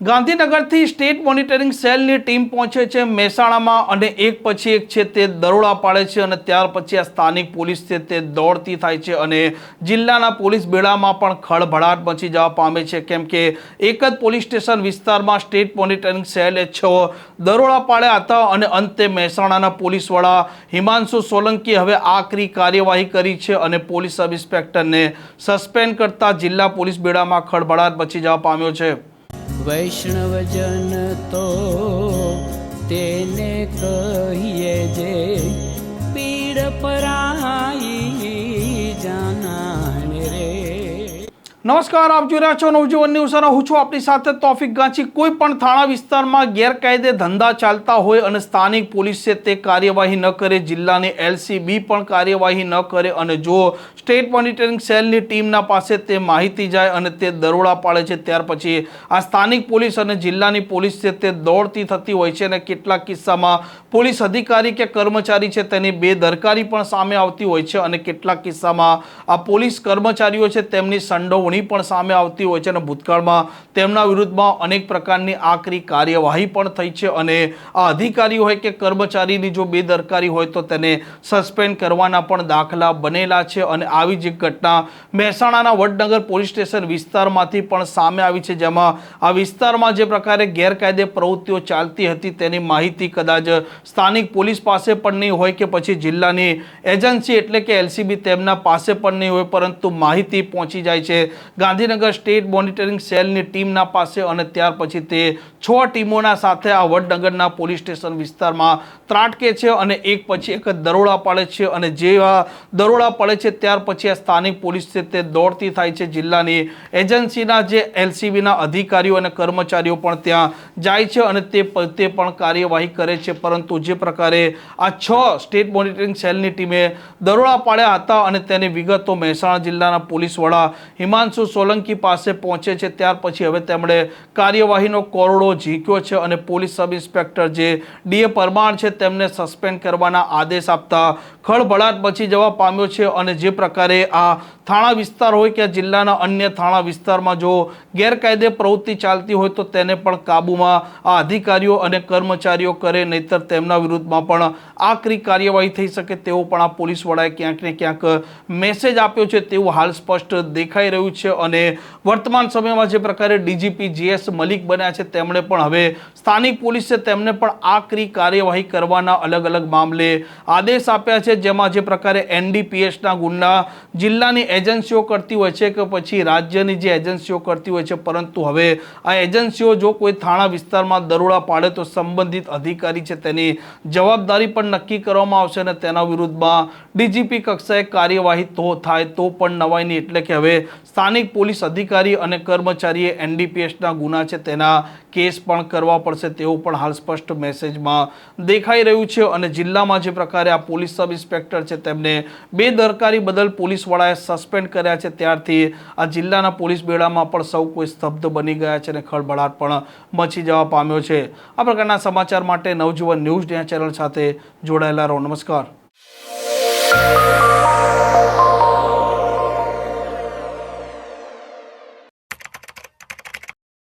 ગાંધીનગરથી state monitoring સેલની team પહોંચે છે મહેસાણામાં અને એક પછી એક છે તે દરોડા પાડે છે અને ત્યાર પછી આ સ્થાનિક પોલીસ છે તે દોડતી થાય છે અને જિલ્લાના પોલીસ બેડામાં પણ ખળભળાટ મચી જવા પામે છે, કેમ કે એક જ પોલીસ સ્ટેશન વિસ્તારમાં સ્ટેટ મોનિટરિંગ સેલે 6 દરોડા પાડ્યા હતા અને અંતે મહેસાણાના પોલીસ વડા હિમાંશુ સોલંકી હવે આકરી કાર્યવાહી કરી છે અને પોલીસ સબ ઇન્સ્પેક્ટરને સસ્પેન્ડ કરતા જિલ્લા પોલીસ બેડામાં ખળભળાટ મચી જવા પામ્યો છે। વૈષ્ણવજન તો તેને કહીએ જે પીડ પરાઈ જાનાને રે। નમસ્કાર, આપ જોઈ રહ્યા છો નવજીવન ન્યૂઝ અને હું છું આપની સાથે તોફિક ગાંચી। કોઈ પણ થાણા વિસ્તારમાં ગેરકાયદે ધંધા ચાલતા હોય અને સ્થાનિક પોલીસ છે તે કાર્યવાહી ન કરે, જિલ્લાની એલસીબી પણ કાર્યવાહી ન કરે અને જો સ્ટેટ મોનિટરિંગ સેલની ટીમના પાસે તે માહિતી જાય અને તે દરોડા પાડે છે, ત્યાર પછી આ સ્થાનિક પોલીસ અને જિલ્લાની પોલીસ છે તે દોડતી થતી હોય છે અને કેટલાક કિસ્સામાં પોલીસ અધિકારી કે કર્મચારી છે તેની બેદરકારી પણ સામે આવતી હોય છે અને કેટલાક કિસ્સામાં આ પોલીસ કર્મચારીઓ છે તેમની સંડોવણી પણ સામે આવતી હોય છે અને ભૂતકાળમાં તેમના વિરુદ્ધમાં અનેક પ્રકારની આકરી કાર્યવાહી પણ થઈ છે અને આ અધિકારી હોય કે કર્મચારીની જો બેદરકારી હોય તો તેને સસ્પેન્ડ કરવાના પણ દાખલા બનેલા છે અને આવી જ એક ઘટના મહેસાણાના વડનગર પોલીસ સ્ટેશન વિસ્તારમાંથી પણ સામે આવી છે, જેમાં આ વિસ્તારમાં જે પ્રકારે ગેરકાયદે પ્રવૃત્તિઓ ચાલતી હતી તેની માહિતી કદાચ સ્થાનિક પોલીસ પાસે પણ નહીં હોય કે પછી જિલ્લાની એજન્સી એટલે કે એલસીબી તેમના પાસે પણ નહીં હોય, પરંતુ માહિતી પહોંચી જાય છે ગાંધીનગર સ્ટેટ મોનિટરિંગ સેલની ટીમના પાસે અને ત્યાર પછી તે 6 ટીમોના સાથે આ વડનગરના પોલીસ સ્ટેશન વિસ્તારમાં ત્રાટકે છે અને એક પછી એક દરોડા પાડે છે અને જેવા દરોડા પડે છે ત્યાર પછી આ સ્થાનિક પોલીસ છે તે દોડતી થાય છે। જિલ્લાની એજન્સીના જે એલસીબીના અધિકારીઓ અને કર્મચારીઓ પણ ત્યાં જાય છે અને તે પણ કાર્યવાહી કરે છે, પરંતુ જે પ્રકારે આ 6 સ્ટેટ મોનિટરિંગ સેલની ટીમે દરોડા પાડ્યા હતા અને તેની વિગતો મહેસાણા જિલ્લાના પોલીસ વડા હિમાંશુ સોલંકી પાસે પહોંચે છે, ત્યાર પછી હવે તેમણે કાર્યવાહીનો કોરડો ઝીક્યો છે અને પોલીસ સબ ઇન્સ્પેક્ટર જે ડીએ પરમાર છે તેમને સસ્પેન્ડ કરવાના આદેશ આપતા ખળભળાટ મચી જવા પામ્યો છે અને જે પ્રકારે આ થાણા વિસ્તાર હોય કે જિલ્લાના અન્ય થાણા વિસ્તારમાં જો ગેરકાયદે પ્રવૃત્તિ ચાલતી હોય તો તેને પણ કાબૂમાં આ અધિકારીઓ અને કર્મચારીઓ કરે, નહીતર તેમના વિરુદ્ધમાં પણ આકરી કાર્યવાહી થઈ શકે તેવો પણ આ પોલીસ વડાએ ક્યાંક ને ક્યાંક મેસેજ આપ્યો છે તેવું હાલ સ્પષ્ટ દેખાઈ રહ્યું છે અને વર્તમાન સમયમાં જે પ્રકારે ડીજીપી જીએસ મલિક બન્યા છે તેમણે પણ હવે સ્થાનિક પોલીસ છે તેમને પણ આકરી કાર્યવાહી કરવાના અલગ અલગ મામલે આદેશ આપ્યા છે, જેમાં જે પ્રકારે એનડીપીએસના ગુના જિલ્લાની એજન્સીઓ કરતી હોય છે કે પછી રાજ્યની જે એજન્સીઓ કરતી હોય છે, પરંતુ હવે આ એજન્સીઓ જો કોઈ થાણા વિસ્તારમાં દરોડા પાડે તો સંબંધિત અધિકારી છે તેની જવાબદારી પણ નક્કી કરવામાં આવશે અને તેના વિરુદ્ધમાં ડીજીપી કક્ષાએ કાર્યવાહી તો થાય તો પણ નવાઈ નહીં, એટલે કે હવે સ્થાનિક પોલીસ અધિકારી અને કર્મચારીએ એનડીપીએસના ગુના છે તેના કેસ પણ કરવા પડશે તેવું પણ હાલ સ્પષ્ટ મેસેજમાં દેખાઈ રહ્યું છે અને જિલ્લામાં જે પ્રકારે આ પોલીસ સબ ઇન્સ્પેક્ટર છે તેમને બેદરકારી બદલ પોલીસ વડાએ સસ્પેન્ડ કર્યા છે, ત્યારથી આ જિલ્લાના પોલીસ બેડામાં પણ સૌ કોઈ સ્તબ્ધ બની ગયા છે અને ખળભળાટ પણ મચી જવા પામ્યો છે। આ પ્રકારના સમાચાર માટે નવજીવન ન્યૂઝ ચેનલ સાથે જોડાયેલા રહો। નમસ્કાર।